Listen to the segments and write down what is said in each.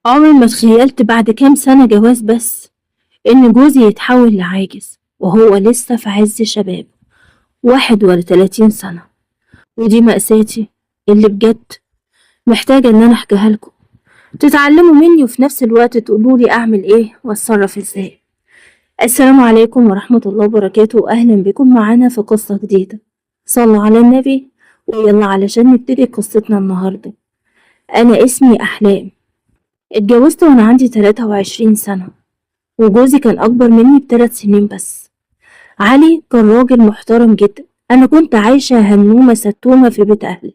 عمري ما تخيلت بعد كام سنة جواز بس إن جوزي يتحول لعاجز وهو لسه في عز شبابه، 31 سنة. ودي مأساتي اللي بجد محتاجة إن أنا أحكيها لكم، تتعلموا مني وفي نفس الوقت تقولولي أعمل إيه وأتصرف إزاي. السلام عليكم ورحمة الله وبركاته، أهلا بكم معانا في قصة جديدة. صلوا على النبي ويلا علشان نبتدي قصتنا النهاردة. أنا اسمي أحلام، اتجوزت وأنا عندي 23 سنة، وجوزي كان أكبر مني ب3 سنين بس. علي كان راجل محترم جدا، أنا كنت عايشة هنومة ستومة في بيت أهلي.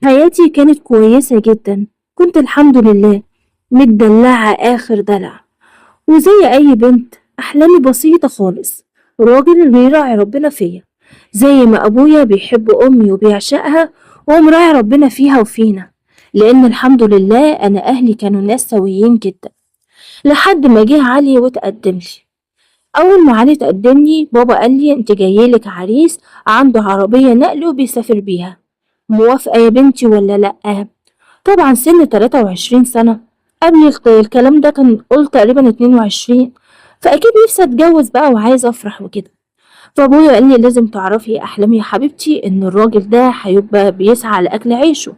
حياتي كانت كويسة جدا، كنت الحمد لله متدلعة آخر دلع، وزي أي بنت أحلامي بسيطة خالص. راجل بيراعي ربنا فيا زي ما أبويا بيحب أمي وبيعشقها، وهو مراعي ربنا فيها وفينا، لأن الحمد لله أنا أهلي كانوا ناس سويين جدا. لحد ما جه علي وتقدم لي. أول ما علي تقدم لي بابا قال لي أنت جايلك عريس عنده عربية نقل وبيسافر بيها، موافقة يا بنتي ولا لأ؟ طبعا سن 23 سنة، قبل الكلام ده كان قلت تقريبا 22، فأكيد نفسي أتجوز بقى وعايزة أفرح وكده. فأبويا قال لي لازم تعرفي يا أحلام يا حبيبتي إن الراجل ده هيبقى بيسعى لأكل عيشه،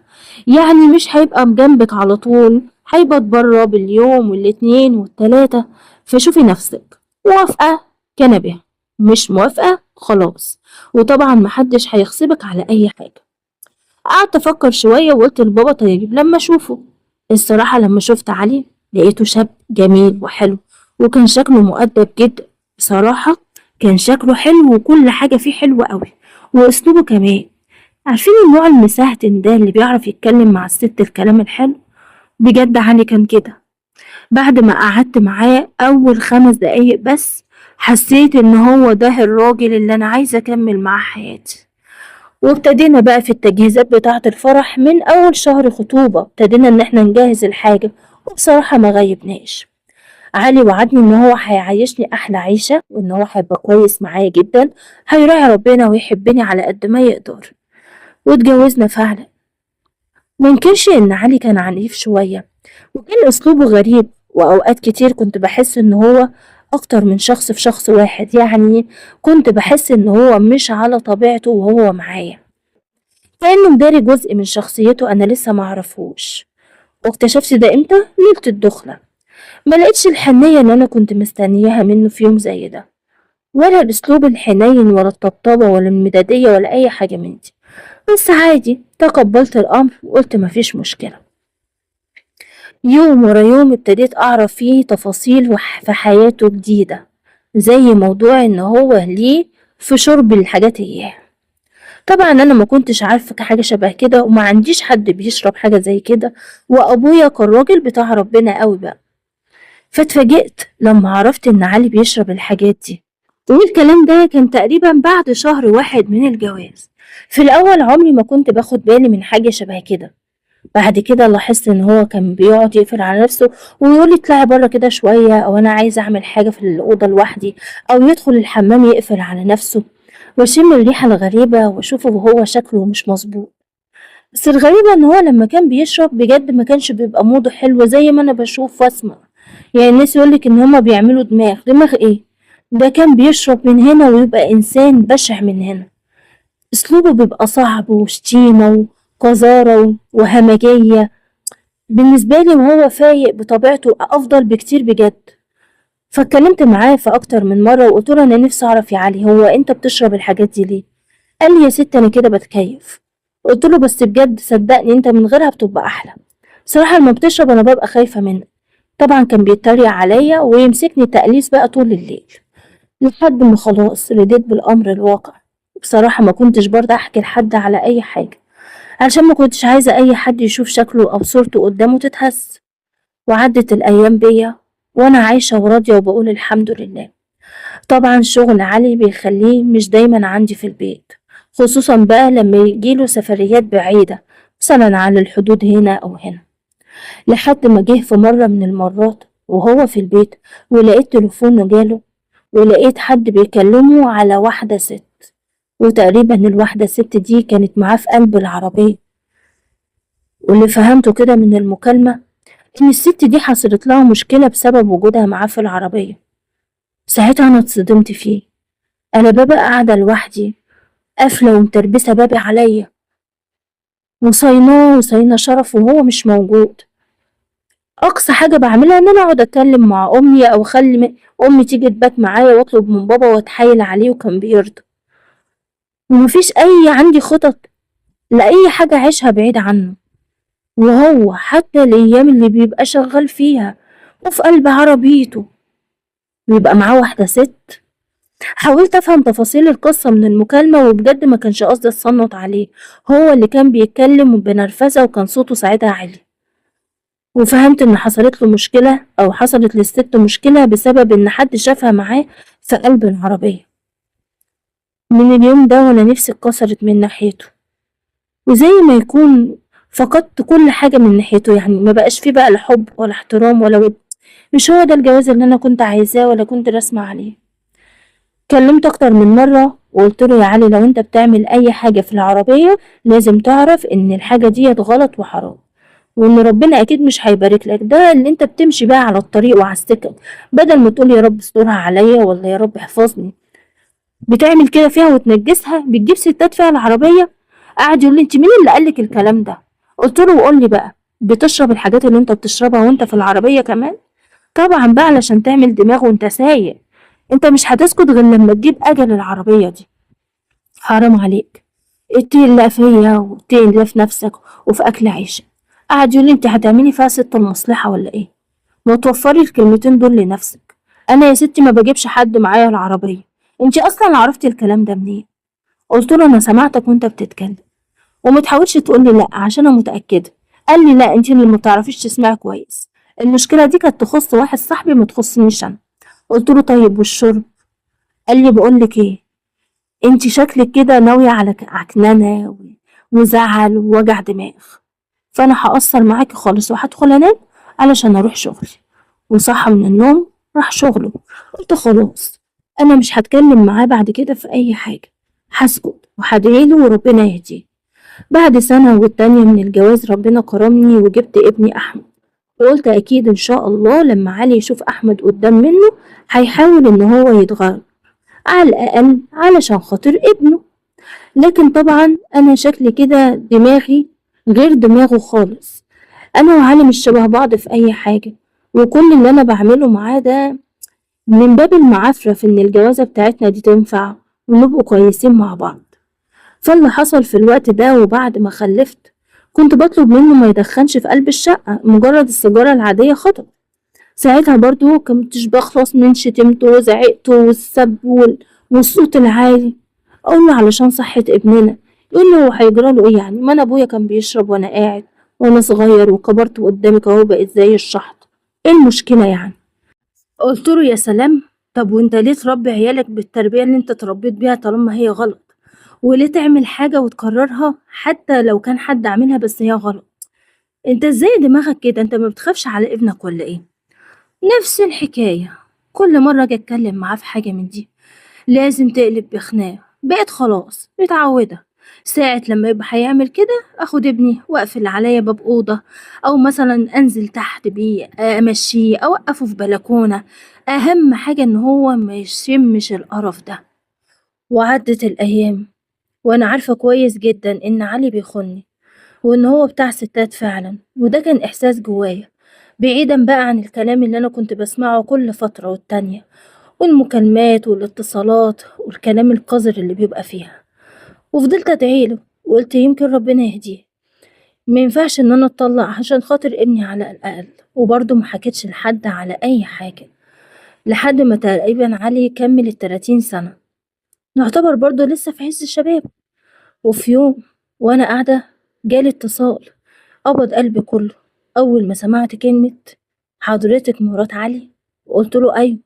يعني مش هيبقى جنبك على طول، هيبقى بره باليوم والاتنين والتلاتة، فشوفي نفسك. موافقة كان بها، مش موافقة خلاص، وطبعا محدش هيغصبك على أي حاجة. قعدت أفكر شوية وقلت لبابا طيب لما أشوفه. الصراحة لما شفت علي لقيته شاب جميل وحلو، وكان شكله مؤدب جدا. بصراحة كان شكله حلو وكل حاجة فيه حلوة قوي، وأسلوبه كمان. عارفين النوع المسهتن ده اللي بيعرف يتكلم مع الست الكلام الحلو؟ بجد علي كان كده. بعد ما قعدت معاه أول 5 دقايق بس حسيت إن هو ده الراجل اللي أنا عايزة أكمل معاه حياتي. وابتدينا بقى في التجهيزات بتاعة الفرح، من أول شهر خطوبة ابتدينا إن احنا نجهز الحاجة، وبصراحة ما غيبناش. علي وعدني إن هو هيعيشني أحلى عيشة، وإن هو هيبقى كويس معايا جدا، هيراعي ربنا ويحبني على قد ما يقدر. واتجوزنا فعلا. منكرش إن علي كان عنيف شوية، وكان أسلوبه غريب، وأوقات كتير كنت بحس إن هو أكتر من شخص في شخص واحد، يعني كنت بحس إن هو مش على طبيعته وهو معايا، كأنه مداري جزء من شخصيته أنا لسه معرفهوش. واكتشفت ده إمتى؟ ليلة الدخلة. ما لقيتش الحنية اللي أنا كنت مستنياها منه في يوم زي ده، ولا الأسلوب الحنين ولا الطبطبة ولا المدادية ولا أي حاجة من دي. بس عادي تقبلت الأمر وقلت مفيش مشكلة. يوم ورا يوم ابتديت أعرف فيه تفاصيل في حياته جديدة، زي موضوع إن هو ليه في شرب الحاجات إياه. طبعا أنا ما كنتش عارفة حاجة شبه كده، وما عنديش حد بيشرب حاجة زي كده، وأبويا كان راجل بتاع ربنا قوي بقى. فاتفاجئت لما عرفت إن علي بيشرب الحاجات دي، والكلام ده كان تقريبا بعد شهر واحد من الجواز. في الأول عمري ما كنت باخد بالي من حاجة شبه كده، بعد كده لاحظت إن هو كان بيقعد يقفل على نفسه ويقولي اطلعي بره كده شوية، أو أنا عايز أعمل حاجة في الأوضة لوحدي، أو يدخل الحمام يقفل على نفسه، وأشم الريحة الغريبة وأشوفه وهو شكله مش مظبوط. بس الغريبة إن هو لما كان بيشرب بجد ما كانش بيبقى موضه حلو زي ما أنا بشوف وأسمع. يعني الناس يقولك إن هما بيعملوا دماغ إيه؟ ده كان بيشرب من هنا ويبقى إنسان بشع من هنا. أسلوبه بيبقى صعب وشتيمة وقذارة وهمجية. بالنسبة لي وهو فايق بطبيعته أفضل بكتير بجد. فاتكلمت معاه في أكتر من مرة وقلت له أنا نفسي أعرف يا علي هو أنت بتشرب الحاجات دي ليه؟ قال لي يا ست أنا كده بتكيف. قلت له بس بجد صدقني أنت من غيرها بتبقى أحلى. بصراحة لما بتشرب أنا ببقى خايفة منك. طبعا كان بيتريق عليا ويمسكني تقليص بقى طول الليل، لحد ما خلاص رديت بالأمر الواقع. بصراحة ما كنتش برضه أحكي لحد على أي حاجة، علشان ما كنتش عايزة أي حد يشوف شكله أو صورته قدامه تتهز. وعدت الأيام بيا وأنا عايشة وراضية وبقول الحمد لله. طبعا شغل علي بيخليه مش دايما عندي في البيت، خصوصا بقى لما يجيله سفريات بعيدة، مثلا على الحدود هنا أو هنا. لحد ما جه في مرة من المرات وهو في البيت ولقيت تليفونه جاله، ولقيت حد بيكلمه على واحدة ست، وتقريبا الواحدة ست دي كانت معاه في قلب العربية. واللي فهمته كده من المكالمة إن الست دي حصلت لها مشكلة بسبب وجودها معاه في العربية. ساعتها أنا اتصدمت فيه، أنا بابا قاعدة لوحدي قافلة ومتربسة بابي عليا وصايناه وصاينة شرف وهو مش موجود. أقصى حاجة بعملها إن أنا أقعد أتكلم مع أمي أو أخلي أمي تيجي تبات معايا وأطلب من بابا وأتحايل عليه وكان بيرضى. ومفيش عندي خطط لأي حاجة أعيشها بعيد عنه. وهو حتى الأيام اللي بيبقى شغال فيها وفي قلب عربيته بيبقى معاه واحدة ست. حاولت أفهم تفاصيل القصة من المكالمة وبجد ما كانش قصدي أتصنت عليه، هو اللي كان بيتكلم بنرفزة وكان صوته ساعتها عالي. وفهمت إن حصلت له مشكلة أو حصلت للست مشكلة بسبب إن حد شافها معاه في قلب العربية. من اليوم ده وأنا نفسي اتكسرت من ناحيته، وزي ما يكون فقدت كل حاجة من ناحيته، يعني ما بقاش فيه بقى لا حب ولا احترام ولا ود. مش هو ده الجواز اللي أنا كنت عايزاه ولا كنت راسمة عليه. كلمت أكتر من مرة وقلت له يا علي لو أنت بتعمل أي حاجة في العربية لازم تعرف إن الحاجة ديت غلط وحرام، وإن ربنا أكيد مش هيبارك لك، ده اللي أنت بتمشي بقى على الطريق وعلى السكة، بدل ما تقول يا رب استرها عليا ولا يا رب احفظني بتعمل كده فيها وتنجسها، بتجيب ستات فيها العربية. قعد يقول لي أنت مين اللي قالك الكلام ده؟ قلت له وقول لي بقى بتشرب الحاجات اللي أنت بتشربها وأنت في العربية كمان؟ طبعا بقى علشان تعمل دماغ وأنت سايق، أنت مش هتسكت غير لما تجيب أجل العربية دي. حرام عليك، اتقي الله فيا واتقي الله في نفسك وفي أكل عيشك. قعد يقول لي أنت هتعملي فيها ست المصلحة ولا إيه؟ ما توفري الكلمتين دول لنفسك. أنا يا ستي ما بجيبش حد معايا العربية، أنت أصلا عرفتي الكلام ده منين؟ قلت له أنا سمعتك وأنت بتتكلم وما تحاولش تقول لي لأ عشان أنا متأكدة. قال لي لأ أنت اللي ما بتعرفيش تسمعي كويس، المشكلة دي كانت تخص واحد صاحبي ما تخصنيش أنا. قلت له طيب والشرب؟ قال لي بقول لك إيه، أنتِ شكلِك كده ناوية على عكننة وزعل ووجع دماغ، فأنا هاقصّر معاكِ خالص وهادخل أنام علشان أروح شغلي. وصحى من النوم راح شغله. قُلت خلاص أنا مش هاتكلم معاه بعد كده في أي حاجة، هاسكت وهادعي له وربنا يهديه. بعد سنة والتانية من الجواز ربنا كرمني وجبت ابني أحمد، وقُلت أكيد إن شاء الله لما علي يشوف أحمد قدّام منه هيحاول إن هو يتغير على الأقل علشان خاطر ابنه. لكن طبعا أنا شكلي كده دماغي غير دماغه خالص، أنا وعلي مش شبه بعض في أي حاجة، وكل اللي أنا بعمله معاه ده من باب المعافرة في إن الجوازة بتاعتنا دي تنفع ونبقوا كويسين مع بعض. فاللي حصل في الوقت ده وبعد ما خلفت كنت بطلب منه ما يدخنش في قلب الشقة، مجرد السيجارة العادية خطأ. ساعتها برضو كنتش بخلص من شتمته وزعقته والسب والصوت العالي. اقول له علشان صحة ابننا. يقول له هو هيجرى له ايه يعني، ما انا ابويا كان بيشرب وانا قاعد وانا صغير وكبرت قدامك اهو بقيت زي الشحط، ايه المشكلة يعني؟ قلت له يا سلام، طب وانت ليه تربي عيالك بالتربية اللي انت تربيت بيها طالما هي غلط؟ وليه تعمل حاجة وتكررها حتى لو كان حد عاملها بس هي غلط؟ انت ازاي دماغك كده، انت ما بتخافش على ابنك ولا ايه؟ نفس الحكاية، كل مرة أجي أتكلم معاه في حاجة من دي لازم تقلب بخناق. بقيت خلاص متعودة، ساعة لما يبقى هيعمل كده أخد ابني وأقفل عليا باب أوضة، أو مثلا أنزل تحت بيه أمشيه أوقفه في بلكونة، أهم حاجة إن هو ما يشمش القرف ده. وعدت الأيام وأنا عارفة كويس جدا إن علي بيخوني وإن هو بتاع ستات فعلا، وده كان إحساس جوايا بعيدا بقى عن الكلام اللي أنا كنت بسمعه كل فترة والتانية والمكالمات والاتصالات والكلام القذر اللي بيبقى فيها. وفضلت أدعيله وقلت يمكن ربنا يهديه، ما ينفعش إن أنا أتطلق عشان خاطر ابني على الأقل. وبرضه ما حكيتش لحد على أي حاجة لحد ما تقريبا علي يكمل ال30 سنة، نعتبر برضه لسه في عز الشباب. وفي يوم وأنا قاعدة جالي اتصال قبض قلبي كله أول ما سمعت كلمة حضرتك مرات علي. وقلت له أيوه.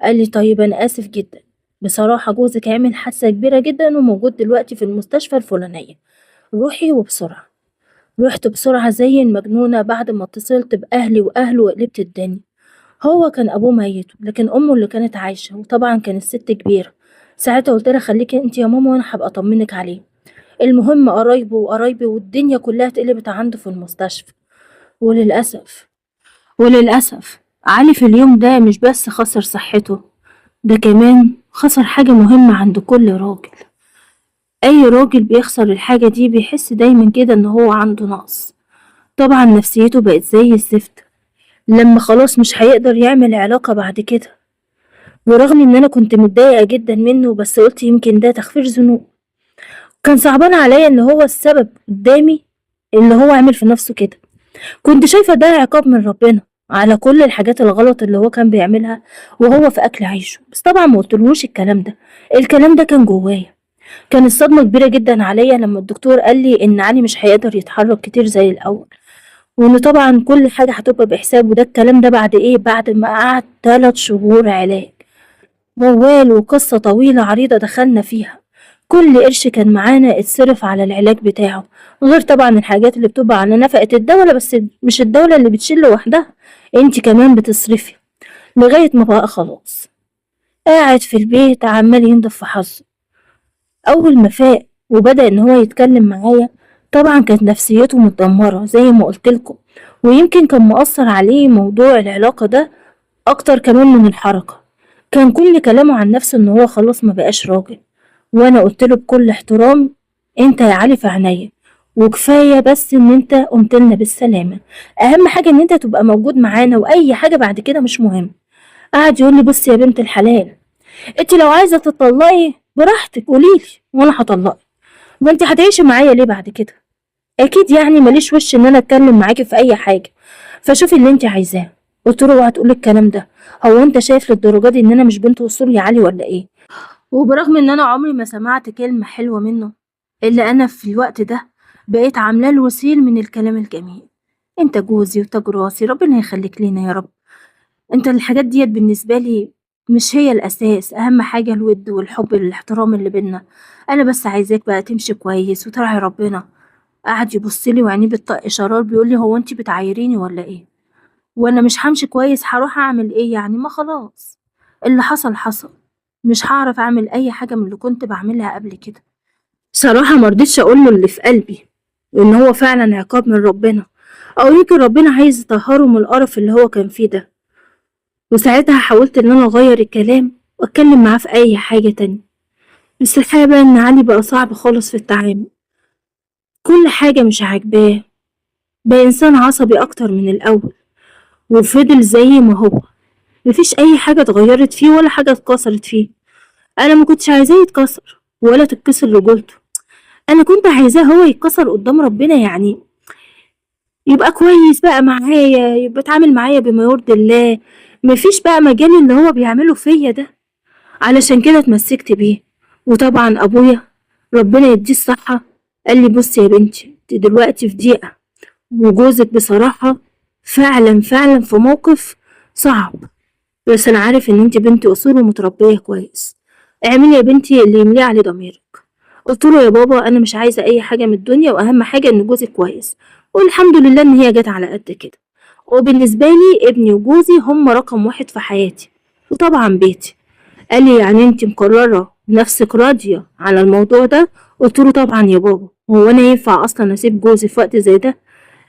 قال لي طيب أنا آسف جدا، بصراحة جوزك عامل حادثة كبيرة جدا وموجود دلوقتي في المستشفى الفلانية، روحي وبسرعة. رحت بسرعة زي المجنونة بعد ما اتصلت بأهلي وأهله وقلبت الدنيا. هو كان أبوه ميت لكن أمه اللي كانت عايشة، وطبعا كانت ست كبيرة. ساعتها قلت لها خليكي انت يا ماما وانا هبقى اطمنك عليه. المهم قرايبه وقرايبي والدنيا كلها اتقلبت عنده في المستشفى. وللأسف وللأسف علي في اليوم ده مش بس خسر صحته، ده كمان خسر حاجة مهمة عند كل راجل. أي راجل بيخسر الحاجة دي بيحس دايما كده إن هو عنده نقص. طبعا نفسيته بقت زي الزفت لما خلاص مش هيقدر يعمل علاقة بعد كده. ورغم إن أنا كنت متضايقة جدا منه بس قلت يمكن ده تغفير ذنوب. كان صعبان عليا إن هو السبب قدامي اللي هو عمل في نفسه كده. كنت شايفة ده عقاب من ربنا على كل الحاجات الغلط اللي هو كان بيعملها وهو في أكل عيشه. بس طبعا ما قلتلهوش الكلام ده، الكلام ده كان جوايا. كانت صدمة كبيرة جدا عليا لما الدكتور قال لي إن علي مش هيقدر يتحرك كتير زي الأول، وإن طبعا كل حاجة هتبقى بحساب. وده الكلام ده بعد إيه؟ بعد ما قعد 3 شهور علاج. موال وقصة طويلة عريضة دخلنا فيها. كل قرش كان معانا اتصرف على العلاج بتاعه، غير طبعا الحاجات اللي بتبقى على نفقة الدولة. بس مش الدولة اللي بتشيل لوحدها، انتي كمان بتصرفي. لغاية ما بقى خلاص قاعد في البيت عمال ينضف في حظه. أول ما فاق وبدأ إن هو يتكلم معايا، طبعا كانت نفسيته متدمرة زي ما قلتلكم. ويمكن كان مؤثر عليه موضوع العلاقة ده أكتر كمان من الحركة. كان كل كلامه عن نفسه إن هو خلاص ما بقاش راجل. وأنا قلتله بكل احترام: أنت يا علي في عينيا، وكفاية بس إن أنت قمتلنا بالسلامة. أهم حاجة إن أنت تبقى موجود معانا، وأي حاجة بعد كده مش مهم. قعد يقول لي: بصي يا بنت الحلال، أنت لو عايزة تطلقي براحتك قوليلي وأنا هطلقك. ما أنت هتعيشي معايا ليه بعد كده؟ أكيد يعني ماليش وش إن أنا أتكلم معاكي في أي حاجة، فشوفي اللي أنت عايزاه. قلت له: اوعى تقولي الكلام ده، هو أنت شايف للدرجة دي إن أنا مش بنت وصول يا علي ولا إيه؟ وبرغم إن أنا عمري ما سمعت كلمة حلوة منه، إلا أنا في الوقت ده بقيت عاملاه الوسيل من الكلام الجميل. أنت جوزي وتاج راسي، ربنا يخليك لينا يا رب. أنت الحاجات ديت بالنسبة لي مش هي الأساس، أهم حاجة الود والحب والاحترام اللي بينا. أنا بس عايزاك بقى تمشي كويس وتراعي ربنا. قعد يبصلي وعينيه بتطق إشارات بيقولي: هو أنت بتعايريني ولا إيه؟ وأنا مش همشي كويس هروح أعمل إيه يعني؟ ما خلاص اللي حصل حصل، مش هعرف أعمل أي حاجة من اللي كنت بعملها قبل كده. صراحة مرضتش أقوله اللي في قلبي، وإن هو فعلا عقاب من ربنا، أو يمكن ربنا عايز يطهره من القرف اللي هو كان فيه ده. وساعتها حاولت إن أنا أغير الكلام وأتكلم معاه في أي حاجة تانية. بس الحقيقة بقى إن علي بقى صعب خالص في التعامل، كل حاجة مش عاجباه، بقى إنسان عصبي أكتر من الأول. وفضل زي ما هو، مفيش أي حاجة اتغيرت فيه ولا حاجة اتكسرت فيه. أنا ما كنتش عايزاه يتكسر ولا تتكسر رجولته، أنا كنت عايزاه هو يتكسر قدام ربنا، يعني يبقى كويس بقى معايا، يبقى اتعامل معايا بما يرضي الله، مفيش بقى مجال اللي هو بيعمله فيا ده. علشان كده اتمسكت بيه. وطبعا أبويا ربنا يديه الصحة قال لي: بصي يا بنتي، انت دلوقتي في ضيقة، وجوزك بصراحة فعلا في موقف صعب، بس أنا عارف إن انت بنتي أصول ومتربية كويس، اعملي يا بنتي اللي يمليه عليه ضميرك. قلت له: يا بابا أنا مش عايزة أي حاجة من الدنيا، وأهم حاجة إن جوزي كويس، والحمد لله إن هي جت على قد كده. وبالنسبة لي ابني وجوزي هم رقم 1 في حياتي، وطبعا بيتي. قال لي: يعني انت مقررة نفسك راضية على الموضوع ده؟ قلت له: طبعا يا بابا، هو أنا ينفع أصلا أسيب جوزي في وقت زي ده؟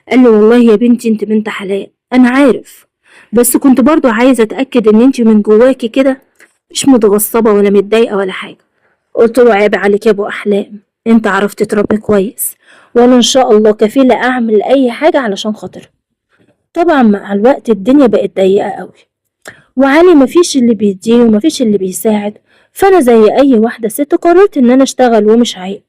قال لي: والله يا بنتي انت بنت حلال، أنا عارف، بس كنت برضو عايزة أتأكد إن انت من جواكي كده مش متغصبة ولا متضايقة ولا حاجة. قلت له: عيب عليك يا ابو احلام، انت عرفت تربي كويس، وانا ان شاء الله كفيلة اعمل اي حاجة علشان خاطرك. طبعا مع الوقت الدنيا بقت ضيقة قوي، وعلي مفيش اللي بيديه ومفيش اللي بيساعد. فانا زي اي واحدة ست قررت ان انا اشتغل، ومش عيب.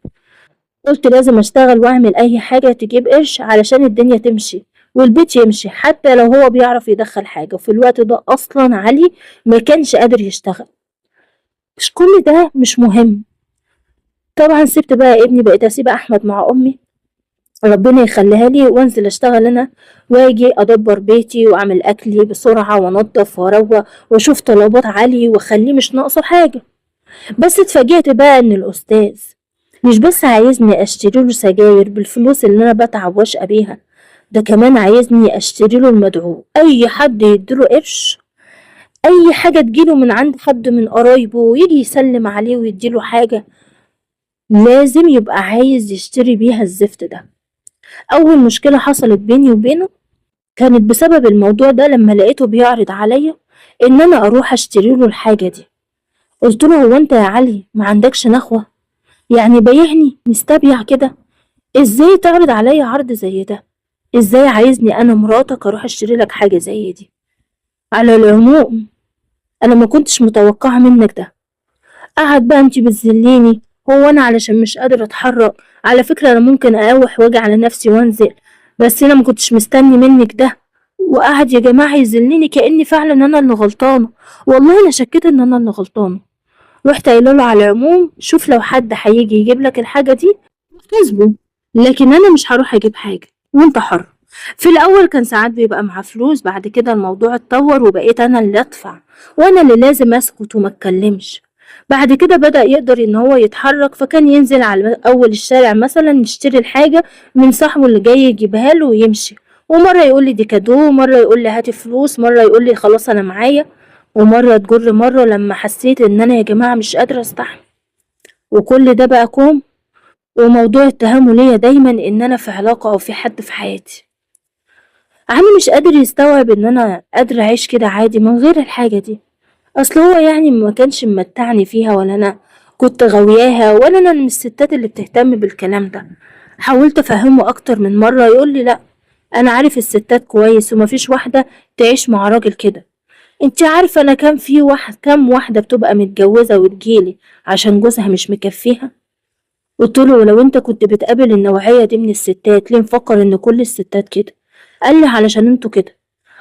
قلت لازم اشتغل واعمل اي حاجة تجيب قرش علشان الدنيا تمشي والبيت يمشي، حتى لو هو بيعرف يدخل حاجة. وفي الوقت ده اصلا علي ما كانش قادر يشتغل. مش كل ده مش مهم. طبعا سبت بقى ابني، بقيت اسيب احمد مع امي ربنا يخليها لي، وانزل اشتغل انا، واجي ادبر بيتي واعمل اكلي بسرعه وانضف واروق واشوف طلبات علي واخليه مش ناقصه حاجه. بس اتفاجئت بقى ان الاستاذ مش بس عايزني اشتري له سجاير بالفلوس اللي انا بتعب واشقى بيها، ده كمان عايزني اشتري له المدعو. اي حد يديله قرش، اي حاجه تجيله من عند حد من قرايبه ويجي يسلم عليه ويديله حاجه، لازم يبقى عايز يشتري بيها الزفت ده. أول مشكلة حصلت بيني وبينه كانت بسبب الموضوع ده لما لقيته بيعرض عليا إن أنا أروح أشتري له الحاجة دي. قلت له: هو أنت يا علي ما عندكش نخوة؟ يعني بايعني مستبيع كده؟ إزاي تعرض عليا عرض زي ده؟ إزاي عايزني أنا مراتك أروح أشتري لك حاجة زي دي؟ على العموم أنا ما كنتش متوقعة منك ده. قعد بقى: انتي بتذليني، هو انا علشان مش قادرة اتحرك؟ على فكرة انا ممكن اقاوح واجي على نفسي وانزل، بس انا ما كنتش مستني منك ده. وقعد يا جماعة يذلني كأني فعلا انا اللي غلطانة. والله انا شكيت ان انا اللي غلطانة. رحت قايله له: على العموم شوف لو حد هيجي يجيب لك الحاجة دي كسبه، لكن انا مش هروح اجيب حاجة وانت حر. في الاول كان ساعات بيبقى معاه فلوس، بعد كده الموضوع اتطور وبقيت انا اللي ادفع، وانا اللي لازم اسكت وما اتكلمش. بعد كده بدأ يقدر ان هو يتحرك، فكان ينزل على اول الشارع مثلا يشتري الحاجة من صاحبه اللي جاي يجيبها له ويمشي. ومرة يقول لي دي كادو، مرة يقول لي هاتي فلوس، مرة يقول لي خلاص انا معايا، ومرة تجر مرة، لما حسيت ان انا يا جماعة مش قادرة استحمل. وكل ده بقى كوم، وموضوع اتهامه ليا دايما ان انا في علاقة او في حد في حياتي. عمي مش قادر يستوعب ان انا قادرة اعيش كده عادي من غير الحاجة دي. اصل هو يعني ما كانش ممتعني فيها، ولا انا كنت غاوياها، ولا انا من الستات اللي بتهتم بالكلام ده. حاولت افهمه اكتر من مرة، يقول لي: لا، انا عارف الستات كويس ومفيش واحدة تعيش مع راجل كده. انت عارفة انا كام واحدة بتبقى متجوزة وتجيلي عشان جوزها مش مكفيها؟ قلت له: ولو انت كنت بتقابل النوعية دي من الستات ليه مفكر ان كل الستات كده؟ قال لي: علشان انتوا كده.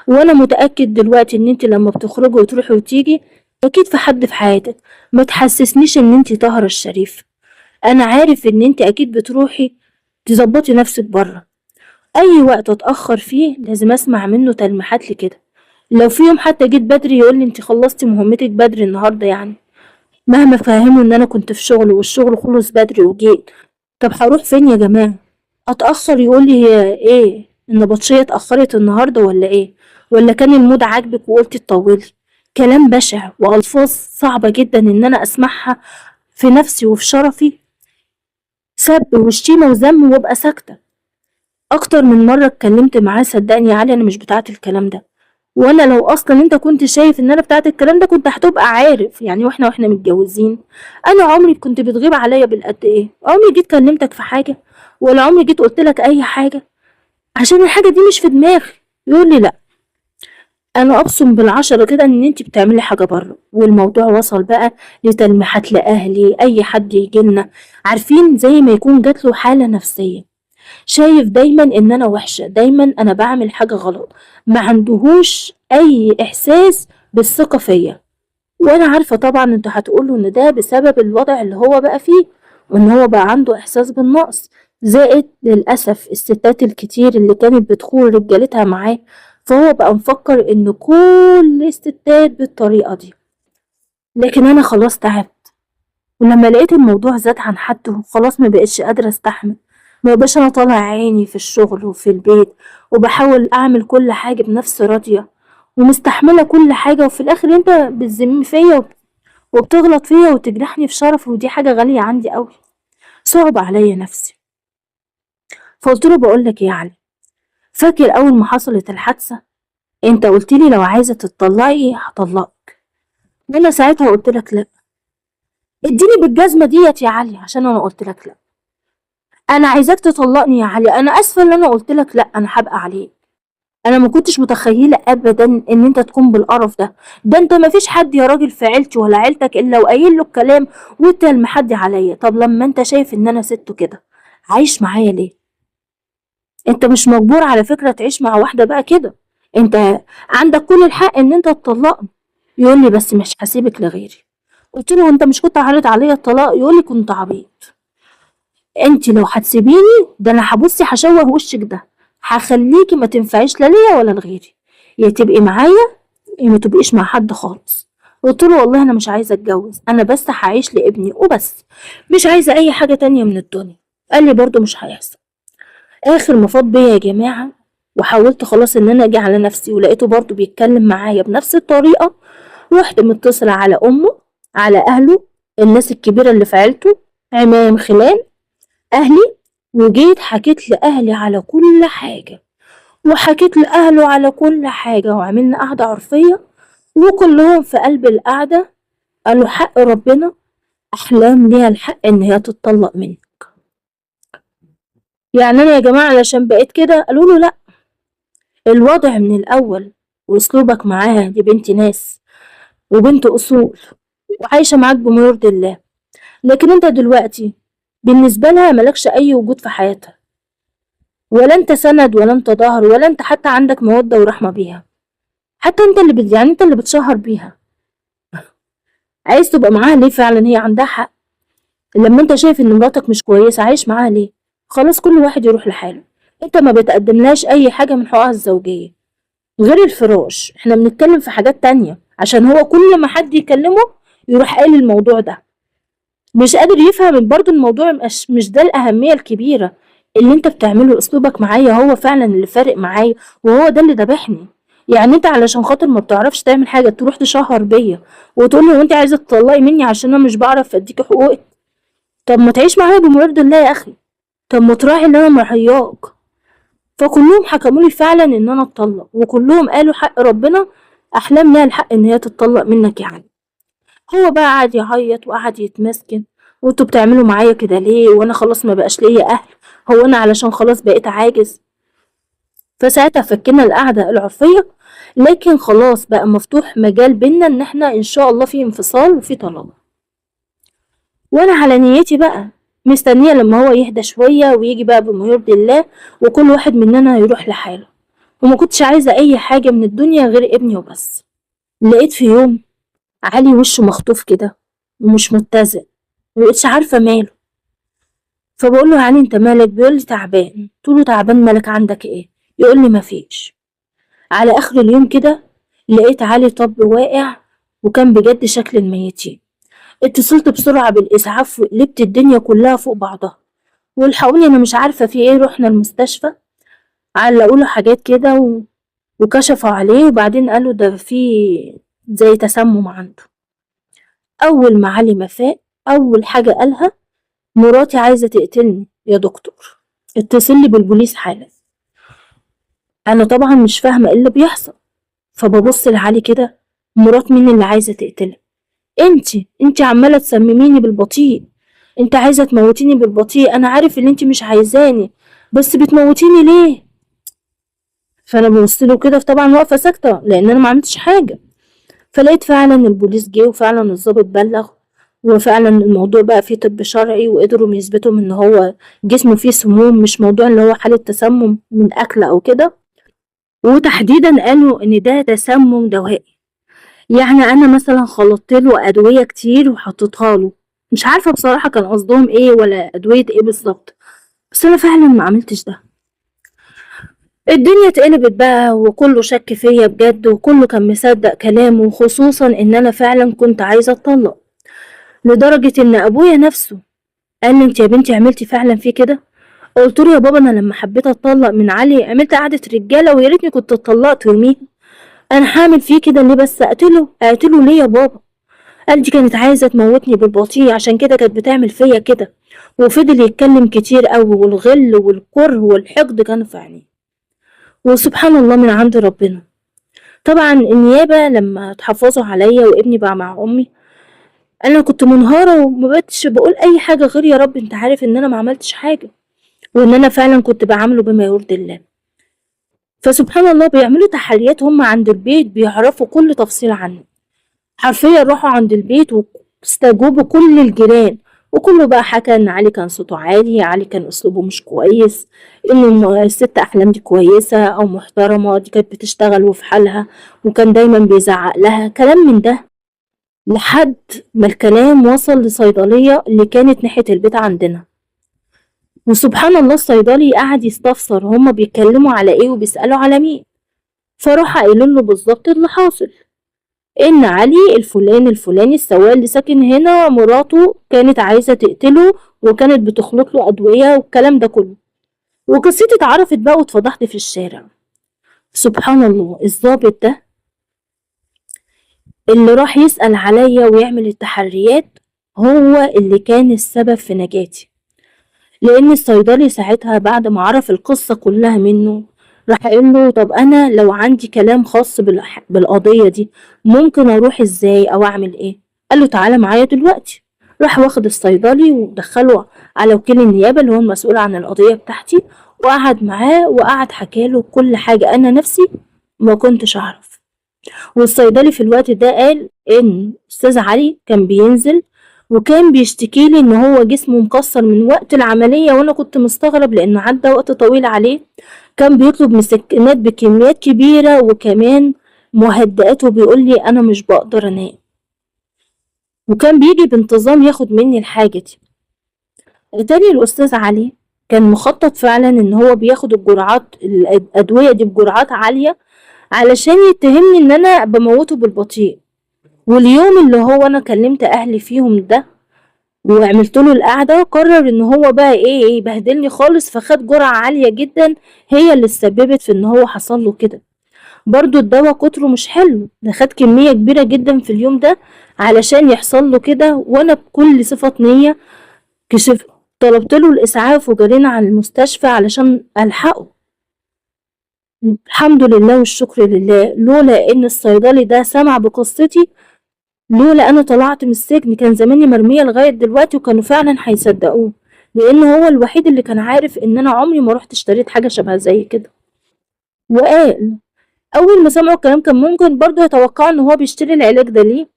وانا متأكد دلوقتي ان انت لما بتخرجي وتروحي وتيجي اكيد في حد في حياتك. ما تحسسنيش ان انت طاهرة الشريف. انا عارف ان انت اكيد بتروحي تظبطي نفسك بره. اي وقت اتأخر فيه لازم اسمع منه تلميحات لكده. لو في يوم حتى جيت بدري يقول لي: انت خلصتي مهمتك بدري النهارده يعني. مهما فهمه ان انا كنت في شغل والشغل خلص بدري وجيت، طب هروح فين يا جماعة؟ اتأخر يقول لي: هي ايه النبطشية اتأخرت النهاردة ولا ايه؟ ولا كان المود عاجبك وقلتي تطولي؟ كلام بشع وألفاظ صعبة جدا ان انا اسمعها في نفسي وفي شرفي. سب وشتيمة وذم وابقى ساكتة. اكتر من مرة اتكلمت معاه، صدقني يا علي انا مش بتاعت الكلام ده. وانا لو اصلا انت كنت شايف ان انا بتاعت الكلام ده كنت هتبقى عارف يعني، واحنا متجوزين انا عمري كنت بتغيب عليا بالقد ايه؟ عمري جيت كلمتك في حاجة؟ ولا عمري جيت قلت لك اي حاجة عشان الحاجة دي مش في دماغي؟ يقول لي: لا، انا ابصم بالعشرة كده ان انتي بتعملي حاجة بره. والموضوع وصل بقى لتلميحات لاهلي، اي حد يجيلنا عارفين زي ما يكون جاتله حالة نفسية، شايف دايما ان انا وحشة، دايما انا بعمل حاجة غلط، ما عندهوش اي احساس بالثقة فيا. وانا عارفة طبعا انتوا هتقولوا ان ده بسبب الوضع اللي هو بقى فيه، وان هو بقى عنده احساس بالنقص، زائد للأسف الستات الكتير اللي كانت بتخون رجالتها معاه، فهو بقى مفكر ان كل الستات بالطريقة دي. لكن انا خلاص تعبت، ولما لقيت الموضوع زاد عن حده وخلاص ما بقتش قادرة استحمل. ما بقاش انا طالع عيني في الشغل وفي البيت، وبحاول اعمل كل حاجة بنفس راضية ومستحملة كل حاجة، وفي الاخر انت بتذم فيا وبتغلط فيا وتجرحني في شرفي، ودي حاجة غالية عندي قوي. صعب عليا نفسي. فقلت له: بقول لك ايه يا علي، فاكر اول ما حصلت الحادثة انت قلت لي لو عايزة تتطلقي هطلقك، وانا ساعتها قلت لك لا. اديني بالجزمة ديت يا علي عشان انا قلت لك لا. انا عايزاك تطلقني يا علي، انا اسفة ان انا قلت لك لا، انا هبقى عليك. انا ما كنتش متخيلة ابدا ان انت تكون بالقرف ده. ده انت ما فيش حد يا راجل في عيلتي ولا عيلتك الا وقايل له الكلام وانت المحدي عليا. طب لما انت شايف ان انا ست كده عايش معايا ليه؟ انت مش مجبور على فكرة تعيش مع واحدة بقى كده، انت عندك كل الحق ان انت تطلقني. يقول لي: بس مش هسيبك لغيري. قلت له: انت مش كنت عارض عليا الطلاق؟ يقول لي: كنت عبيط. انت لو هتسيبيني ده انا هبصي هشوه وشك، ده هخليكي ما تنفعيش لا ليا ولا لغيري، يا تبقي معايا يا ما تبقيش مع حد خالص. قلت له: والله انا مش عايزه اتجوز، انا بس هعيش لابني وبس، مش عايزه اي حاجه تانية من الدنيا. قال لي: برضو مش هيحصل. اخر ما فاض بيا يا جماعه وحاولت خلاص ان انا اجي على نفسي، ولقيته برضو بيتكلم معايا بنفس الطريقه، رحت متصله على امه، على اهله، الناس الكبيره اللي في عيلته، عمام خلان اهلي، وجيت حكيت لاهلي على كل حاجه. وحكيت لأهله على كل حاجة وعملنا قعدة عرفية، وكلهم في قلب القعدة قالوا حق ربنا أحلام ليها الحق إن هي تتطلق مني. يعني أنا يا جماعة علشان بقيت كده؟ قالوا له لأ، الوضع من الأول وأسلوبك معاها، دي بنت ناس وبنت أصول وعايشة معاك بما يرضي الله، لكن أنت دلوقتي بالنسبة لها ملكش أي وجود في حياتها، ولا أنت سند ولا أنت ظهر ولا أنت حتى عندك مودة ورحمة بيها، حتى أنت اللي يعني أنت اللي بتشهر بيها. عايز تبقى معاها ليه؟ فعلا هي عندها حق. لما أنت شايف إن مراتك مش كويسة عايش معاها ليه؟ خلاص كل واحد يروح لحاله. أنت ما بتقدملهاش أي حاجة من حقوقها الزوجية غير الفراش. احنا بنتكلم في حاجات تانية، عشان هو كل ما حد يكلمه يروح قايل الموضوع ده. مش قادر يفهم برضه الموضوع، مش ده الأهمية الكبيرة. اللي انت بتعمله اسلوبك معايا هو فعلا اللي فارق معايا، وهو ده اللي ذبحني. يعني انت علشان خاطر ما بتعرفش تعمل حاجة تروح تشهر بيا وتقول لي وانت عايزة تطلقي مني عشان انا مش بعرف اديكي حقوقك؟ طب ما تعيش معايا بما يرضي الله يا اخي، طب ما تراعي اللي انا مرعياك. فكلهم حكموا لي فعلا ان انا اتطلق، وكلهم قالوا حق ربنا احلام ليها الحق ان هي تتطلق منك. يعني هو بقى قعد يعيط وقعد يتمسكن، وانتوا بتعملوا معايا كده ليه وانا خلاص ما بقاش ليا اهل؟ هو انا علشان خلاص بقيت عاجز؟ فساعتها فكنا القعدة العرفية، لكن خلاص بقى مفتوح مجال بينا ان احنا ان شاء الله في انفصال وفي طلاق. وانا على نيتي بقى مستنية لما هو يهدى شوية ويجي بقى بما يرضي الله وكل واحد مننا يروح لحاله، وما كنتش عايزة اي حاجة من الدنيا غير ابني وبس. لقيت في يوم علي وشه مخطوف كده ومش متزن، مبقتش عارفة ماله. فبقول له يعني انت مالك؟ بيقول لي تعبان. قلت له تعبان مالك عندك ايه؟ يقول لي مفيش. على اخر اليوم كده لقيت علي طب واقع، وكان بجد شكل الميتين. اتصلت بسرعة بالإسعاف وقلبت الدنيا كلها فوق بعضها، والحقوني أنا مش عارفة في إيه. رحنا المستشفى علقوا له حاجات كده وكشفوا عليه، وبعدين قالوا ده في زي تسمم عنده. أول ما علي ما فاق أول حاجة قالها مراتي عايزة تقتلني يا دكتور، اتصلي بالبوليس حالا. أنا طبعا مش فاهمة إيه اللي بيحصل، فببص لعلي كده، مرات مين اللي عايزة تقتلك؟ انتي عمالة تسمميني بالبطيء، انت عايزة تموتيني بالبطيء. انا عارف ان انتي مش عايزاني، بس بتموتيني ليه؟ فانا ببصله كده، طبعا واقفة ساكتة لان انا ما عملتش حاجة. فلقيت فعلا البوليس جه وفعلا الضابط بلغ، وفعلا الموضوع بقى فيه طب شرعي وقدروا يثبتوا ان هو جسمه فيه سموم، مش موضوع اللي هو حالة تسمم من اكل او كده. وتحديدا قالوا ان ده تسمم دوائي. يعني انا مثلا خلطت له ادويه كتير وحطيتها له، مش عارفه بصراحه كان قصدهم ايه ولا ادويه ايه بالظبط، بس انا فعلا ما عملتش ده. الدنيا اتقلبت بقى وكله شك فيا بجد، وكله كان مصدق كلامه، خصوصا ان انا فعلا كنت عايزه اتطلق، لدرجه ان ابويا نفسه قال لي انت يا بنتي عملتي فعلا فيه كده؟ قلت له يا بابا انا لما حبيت اتطلق من علي عملت قعده رجاله، ويا ريتني كنت اتطلقت يوميها. انا هعمل فيه كده ليه بس؟ اقتله ليه يا بابا؟ قال دي كانت عايزة تموتني بالبطيء، عشان كده كانت بتعمل فيا كده. وفضل يتكلم كتير قوي، والغل والكره والحقد كانوا في عينيه. وسبحان الله من عند ربنا، طبعا النيابة لما اتحفظوا عليا وابني بقى مع امي، انا كنت منهارة ومبقتش بقول اي حاجة غير يا رب انت عارف ان انا ما عملتش حاجة، وان انا فعلا كنت بعامله بما يرضي الله. فسبحان الله بيعملوا تحريات هم عند البيت، بيعرفوا كل تفصيل عني. حرفيا راحوا عند البيت واستجوبوا كل الجيران، وكله بقى حكى ان علي كان صوته عالي، علي كان اسلوبه مش كويس، ان الست احلام دي كويسة او محترمة، دي كانت بتشتغل وفي حالها، وكان دايما بيزعق لها كلام من ده. لحد ما الكلام وصل لصيدلية اللي كانت ناحية البيت عندنا، وسبحان الله الصيدلي قعد يستفسر هما بيتكلموا على ايه وبيسألوا على مين. فراح قايلين له بالظبط اللي حاصل، إن علي الفلاني الفلاني السواق اللي ساكن هنا مراته كانت عايزة تقتله، وكانت بتخلط له أدوية والكلام ده كله. وقصتي اتعرفت بقى واتفضحت في الشارع. سبحان الله الضابط ده اللي راح يسأل عليا ويعمل التحريات هو اللي كان السبب في نجاتي، لأن الصيدلي ساعتها بعد ما عرف القصة كلها منه راح قايل له طب أنا لو عندي كلام خاص بالقضية دي ممكن أروح إزاي أو أعمل إيه؟ قال له تعالَ معايا دلوقتي. راح واخد الصيدلي ودخّله على وكيل النيابة اللي هو المسؤول عن القضية بتاعتي، وقعد معاه وقعد حكى له كل حاجة أنا نفسي ما كنتش أعرف. والصيدلي في الوقت ده قال إن أستاذ علي كان بينزل وكان بيشتكي لي إن هو جسمه مكسّر من وقت العملية، وأنا كنت مستغرب لإن عدّى وقت طويل عليه. كان بيطلب مسكنات بكميات كبيرة وكمان مهدئات وبيقول لي أنا مش باقدر أنام، وكان بييجي بانتظام ياخد منّي الحاجة دي. اتاري الأستاذ علي كان مخطط فعلًا إن هو بياخد الأدوية دي بجرعات عالية علشان يتهمني إن أنا باموّته بالبطيء. واليوم اللي أنا كلمت أهلي فيهم ده وعملت له القعدة، قرر إن هو بقى إيه يبهدلني خالص، فخد جرعة عالية جدًا هي اللي اتسببت في إن هو حصل له كده. برضه الدوا كتره مش حلو، ده خد كمية كبيرة جدًا في اليوم ده علشان يحصل له كده، وأنا بكل صفة نية طلبت له الإسعاف وجرينا على المستشفى علشان ألحقه. الحمد لله والشكر لله، لولا إن الصيدلي ده سمع بقصتي، لولا أنا طلعت من السجن كان زماني مرمية لغاية دلوقتي وكانوا فعلًا هيصدقوه، لإن هو الوحيد اللي كان عارف إن أنا عمري ما رُحت اشتريت حاجة شبه زي كده. وقال أول ما سمعوا الكلام كان ممكن برضه يتوقعوا إن هو بيشتري العلاج ده ليه،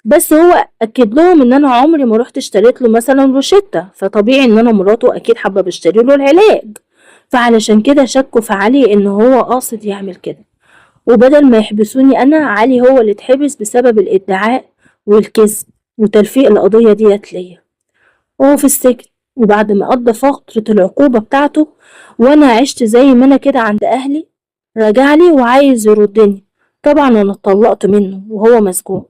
بس هو أكد لهم إن أنا عمري ما رُحت اشتريت له مثلًا روشتة، فطبيعي إن أنا مراته أكيد حابة باشتري له العلاج، فعلشان كده شكّوا في علي إن هو قاصد يعمل كده. وبدل ما يحبسوني أنا، علي هو اللي اتحبس بسبب الادعاء والكذب وتلفيق القضية ديّة ليّا، وهو في السجن. وبعد ما قضى فترة العقوبة بتاعته وأنا عِشت زي ما أنا كده عند أهلي، رجع لي وعايز يردني. طبعًا أنا اتطلقت منه وهو مسجون،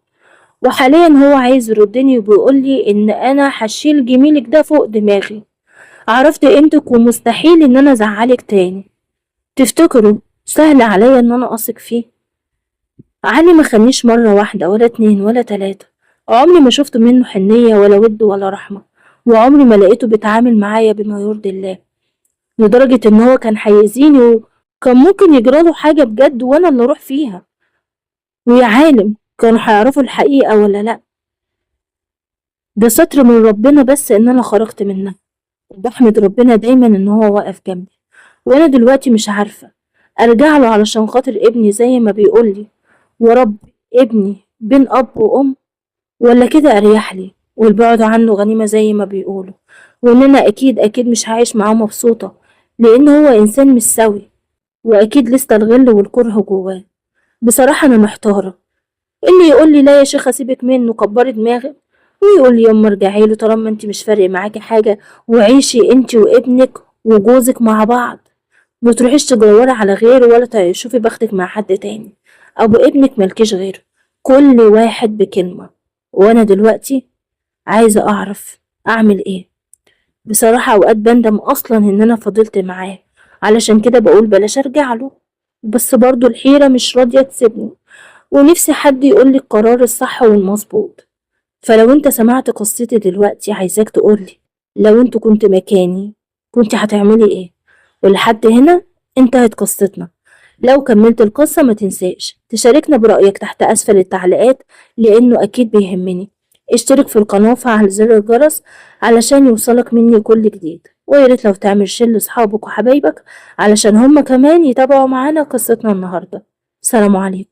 وحاليًا هو عايز يردني وبيقول لي إن أنا هاشيل جميلِك ده فوق دماغي، عرفت قيمتِك ومستحيل إن أنا أزعّلِك تاني. تفتكروا سهل عليّا إن أنا أثق فيه؟ علي ما خانيش مرة واحدة ولا 2 ولا 3، عمري ما شُفت منّه حنيّة ولا وِد ولا رحمة، وعمري ما لقيته بيتعامل معايا بما يرضي الله، لدرجة إن هو كان هيأذيني وكان ممكن يجرى له حاجة بجد وأنا اللي أروح فيها، ويا عالِم كانوا هيعرفوا الحقيقة والّا لأ. ده ستر من ربنا بس إن أنا خرجت منها، وباحمد ربنا دايمًا إن هو واقف جنبي. وأنا دلوقتي مش عارفة أرجع له علشان خاطر ابني زي ما بيقول لي وأربّي ابني بين أب وأم، والّا كده أريح لي والبعد عنه غنيمة زي ما بيقولوا، وإن أنا أكيد مش هاعيش معاه مبسوطة، لإن هو إنسان مش سوي وأكيد لسه الغل والكره جواه. بصراحة أنا محتارة، اللي يقول لي لا يا شيخة سيبِك منه كبّري دماغِك، ويقول لي ياما ارجعي له طالما أنتِ مش فارق معاكِ حاجة وعيشي أنتِ وابنِك وجوزِك مع بعض، ما تروحيش تدوّري على غيره ولا تشوفي بختِك مع حد تاني، أبو ابنِك ما لكيش غيره، كل واحد بكلمة. وأنا دلوقتي عايزة أعرف أعمل إيه. بصراحة أوقات باندم أصلًا إن أنا فضلت معاه، علشان كده باقول بلاش أرجع له، بس برضه الحيرة مش راضية تسيبني، ونفسي حد يقول لي القرار الصح والمضبوط. فلو أنت سمعت قصتي دلوقتي عايزاك تقول لي لو أنت كنت مكاني كنتِ هتعملي إيه؟ ولحد هنا انتهت قصتنا. لو كملت القصة ما تنساش تشاركنا برأيك تحت أسفل التعليقات لأنه أكيد بيهمني. اشترك في القناة وفعل زر الجرس علشان يوصلك مني كل جديد، وياريت لو تعمل شير لأصحابك وحبايبك علشان هما كمان يتابعوا معانا قصتنا النهاردة. سلام عليكم.